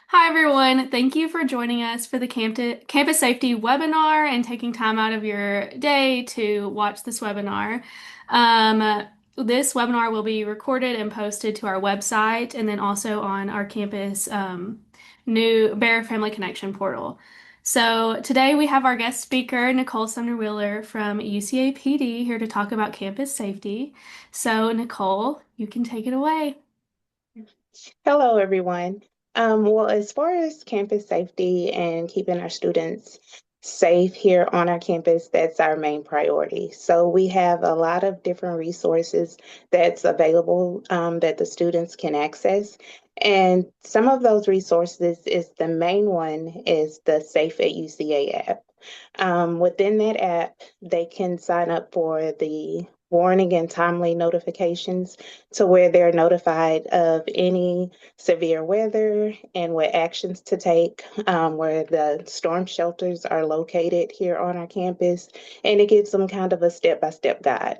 Hi, everyone. Thank you for joining us for the campus safety webinar and taking time out of your day to watch this webinar. This webinar will be recorded and posted to our website and then also on our campus new Bear Family Connection portal. So today we have our guest speaker, Nicole Sumner-Wheeler from UCAPD, here to talk about campus safety. So, Nicole, you can take it away. Hello, everyone. Well, as far as campus safety and keeping our students safe here on our campus, that's our main priority. So we have a lot of different resources that's available that the students can access. And some of those resources is the main one is the Safe at UCA app. Within that app, they can sign up for the warning and timely notifications to where they're notified of any severe weather and what actions to take, where the storm shelters are located here on our campus, and it gives them kind of a step-by-step guide.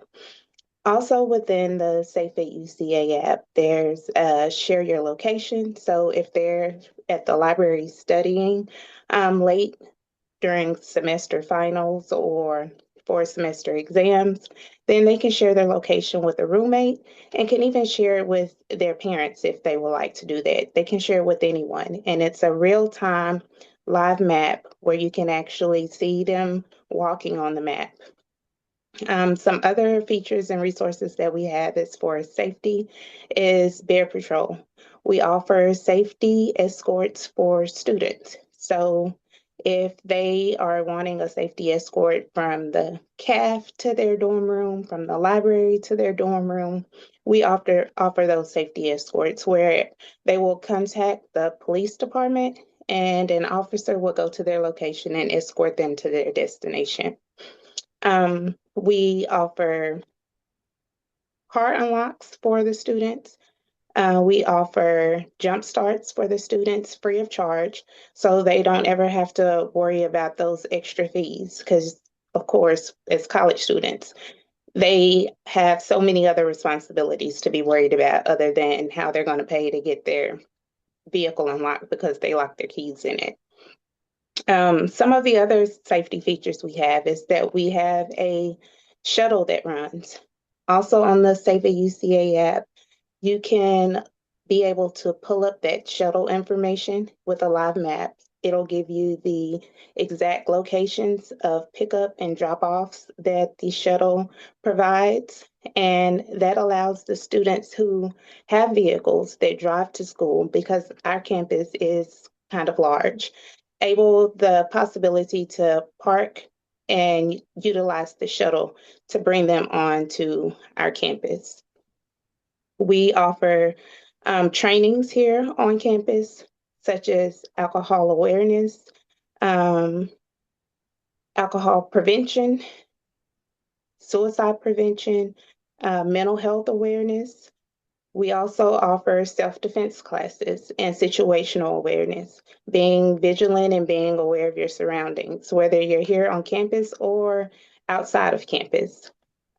Also within the Safe at UCA app, there's share your location. So if they're at the library studying late during semester finals or for semester exams, then they can share their location with a roommate and can even share it with their parents if they would like to do that. They can share it with anyone. And it's a real-time live map where you can actually see them walking on the map. Some other features and resources that we have as far as safety is Bear Patrol. We offer safety escorts for students. So if they are wanting a safety escort from the CAF to their dorm room, from the library to their dorm room, we offer those safety escorts where they will contact the police department and an officer will go to their location and escort them to their destination. We offer car unlocks for the students. We offer jump starts for the students free of charge, so they don't ever have to worry about those extra fees. Because, of course, as college students, they have so many other responsibilities to be worried about other than how they're going to pay to get their vehicle unlocked because they lock their keys in it. Some of the other safety features we have is that we have a shuttle that runs. Also on the Save a UCA app, you can be able to pull up that shuttle information with a live map. It'll give you the exact locations of pickup and drop-offs that the shuttle provides. And that allows the students who have vehicles that drive to school, because our campus is kind of large, able the possibility to park and utilize the shuttle to bring them on to our campus. We offer trainings here on campus, such as alcohol awareness, um, alcohol prevention, suicide prevention, mental health awareness. We also offer self-defense classes and situational awareness, being vigilant and being aware of your surroundings, whether you're here on campus or outside of campus.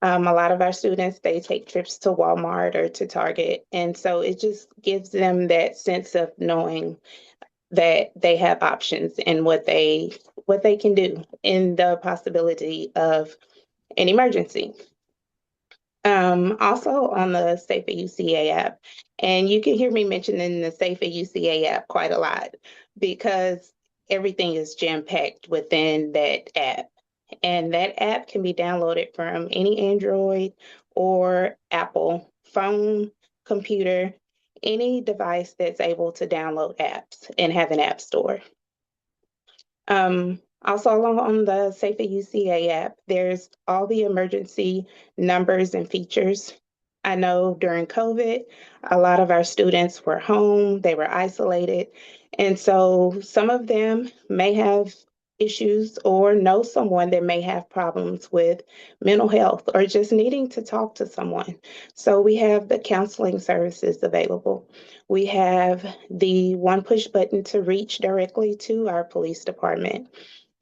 A lot of our students, they take trips to Walmart or to Target. And so it just gives them that sense of knowing that they have options and what they can do in the possibility of an emergency. Also on the Safe at UCA app, and you can hear me mentioning the Safe at UCA app quite a lot because everything is jam-packed within that app. And that app can be downloaded from any Android or Apple phone, computer, any device that's able to download apps and have an app store. Also, along on the Safe at UCA app, there's all the emergency numbers and features. I know during COVID, a lot of our students were home, they were isolated. And so some of them may have issues or know someone that may have problems with mental health or just needing to talk to someone. So we have the counseling services available. We have the one push button to reach directly to our police department.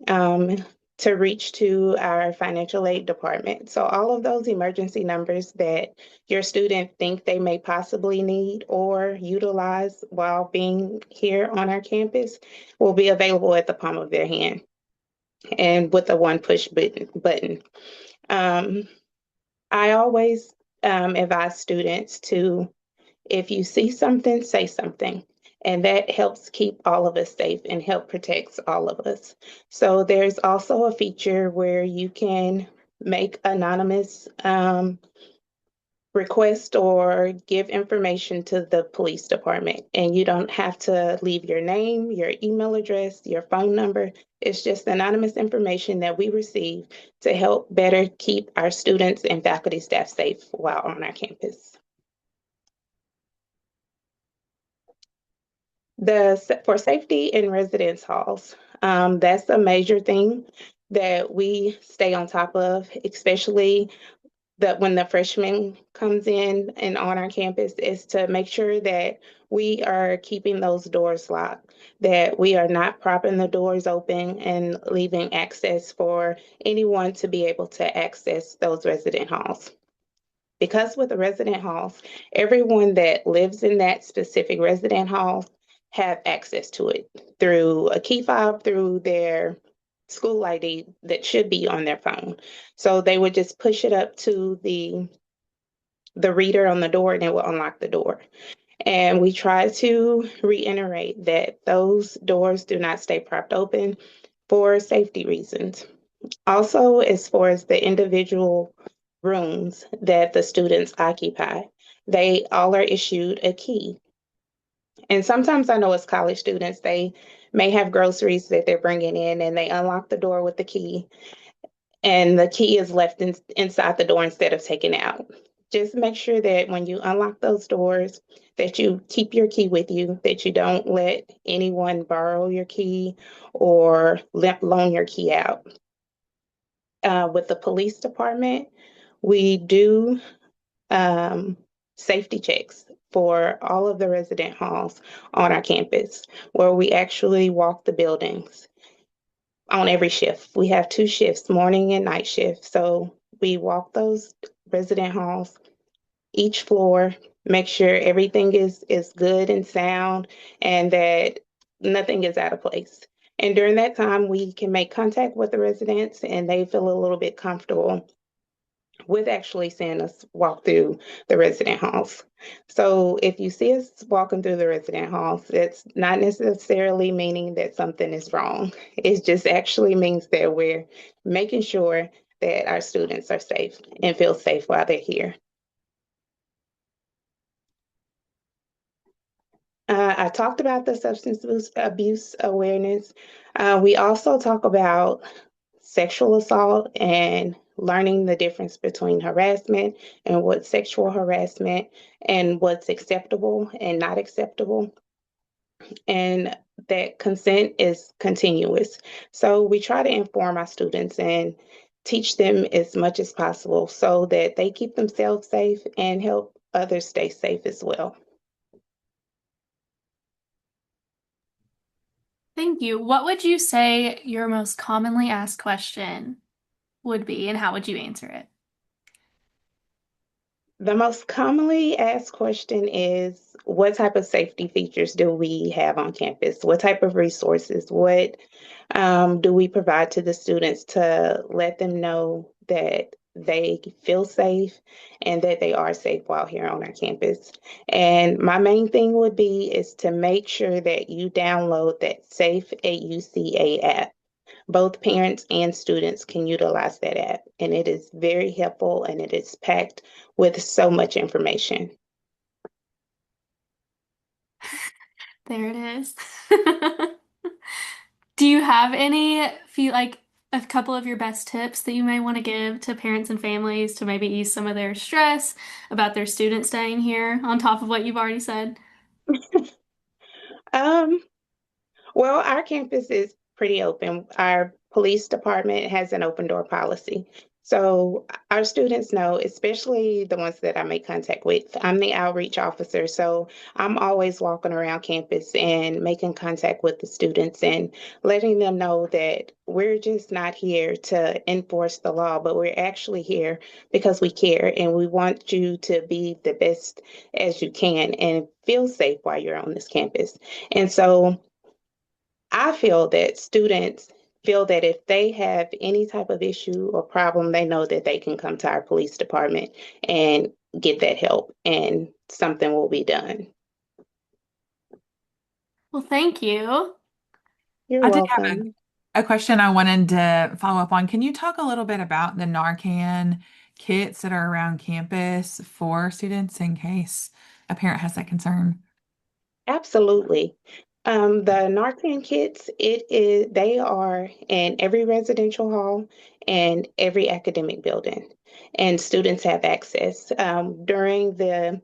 Um, to reach to our financial aid department. So all of those emergency numbers that your student think they may possibly need or utilize while being here on our campus will be available at the palm of their hand and with a one push button. Um, I always advise students to, if you see something, say something. And that helps keep all of us safe and help protects all of us. So there's also a feature where you can make anonymous request or give information to the police department. And you don't have to leave your name, your email address, your phone number. It's just anonymous information that we receive to help better keep our students and faculty staff safe while on our campus. For safety in residence halls, that's a major thing that we stay on top of, especially that when the freshman comes in and on our campus, is to make sure that we are keeping those doors locked, that we are not propping the doors open and leaving access for anyone to be able to access those resident halls. Because with the resident halls, everyone that lives in that specific resident hall have access to it through a key fob, through their school ID that should be on their phone. So they would just push it up to the reader on the door and it will unlock the door. And we try to reiterate that those doors do not stay propped open for safety reasons. Also, as far as the individual rooms that the students occupy, they all are issued a key. And sometimes I know as college students, they may have groceries that they're bringing in and they unlock the door with the key, and the key is left inside the door instead of taken out. Just make sure that when you unlock those doors, that you keep your key with you, that you don't let anyone borrow your key or loan your key out. With the police department, we do um, safety checks for all of the resident halls on our campus, where we actually walk the buildings on every shift. We have two shifts, morning and night shift. So we walk those resident halls, each floor, make sure everything is good and sound and that nothing is out of place. And during that time, we can make contact with the residents and they feel a little bit comfortable with actually seeing us walk through the resident halls. So if you see us walking through the resident halls, it's not necessarily meaning that something is wrong. It just actually means that we're making sure that our students are safe and feel safe while they're here. I talked about the substance abuse awareness. We also talk about sexual assault and learning the difference between harassment and what's sexual harassment and what's acceptable and not acceptable. And that consent is continuous. So we try to inform our students and teach them as much as possible so that they keep themselves safe and help others stay safe as well. Thank you. What would you say your most commonly asked question would be, and how would you answer it? The most commonly asked question is, what type of safety features do we have on campus? What type of resources? What do we provide to the students to let them know that they feel safe and that they are safe while here on our campus? And my main thing would be is to make sure that you download that Safe AUCA app. Both parents and students can utilize that app, and it is very helpful and it is packed with so much information. There it is. Do you have any feel like a couple of your best tips that you may want to give to parents and families to maybe ease some of their stress about their students staying here on top of what you've already said? Um, well, our campus is pretty open. Our police department has an open door policy. So our students know, especially the ones that I make contact with, I'm the outreach officer. So I'm always walking around campus and making contact with the students and letting them know that we're just not here to enforce the law, but we're actually here because we care and we want you to be the best as you can and feel safe while you're on this campus. And so I feel that students feel that if they have any type of issue or problem, they know that they can come to our police department and get that help and something will be done. Well, thank you. You're I did have welcome. a question I wanted to follow up on. Can you talk a little bit about the Narcan kits that are around campus for students in case a parent has that concern? Absolutely. The Narcan kits, they are in every residential hall and every academic building, and students have access. During the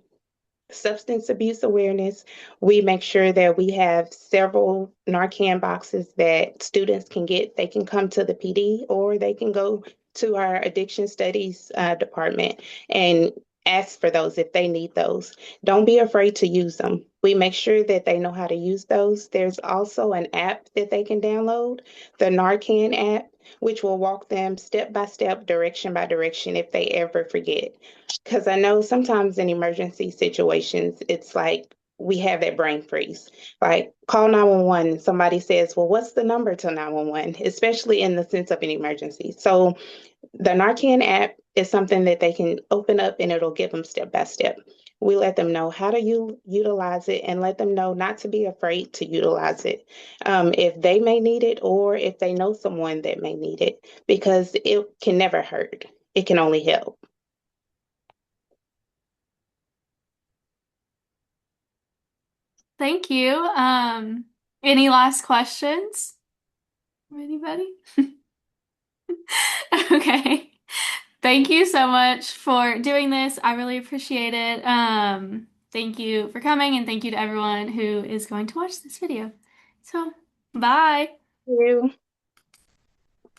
substance abuse awareness, we make sure that we have several Narcan boxes that students can get. They can come to the PD or they can go to our addiction studies department and ask for those if they need those. Don't be afraid to use them. We make sure that they know how to use those. There's also an app that they can download, the Narcan app, which will walk them step by step, direction by direction if they ever forget. Because I know sometimes in emergency situations, it's like we have that brain freeze. Like call 911 and somebody says, well, what's the number to 911, especially in the sense of an emergency. So the Narcan app is something that they can open up and it'll give them step by step. We let them know how to utilize it and let them know not to be afraid to utilize it if they may need it or if they know someone that may need it, because it can never hurt. It can only help. Thank you. Any last questions from anybody? Okay. Thank you so much for doing this. I really appreciate it. Thank you for coming, and thank you to everyone who is going to watch this video. So, bye. You.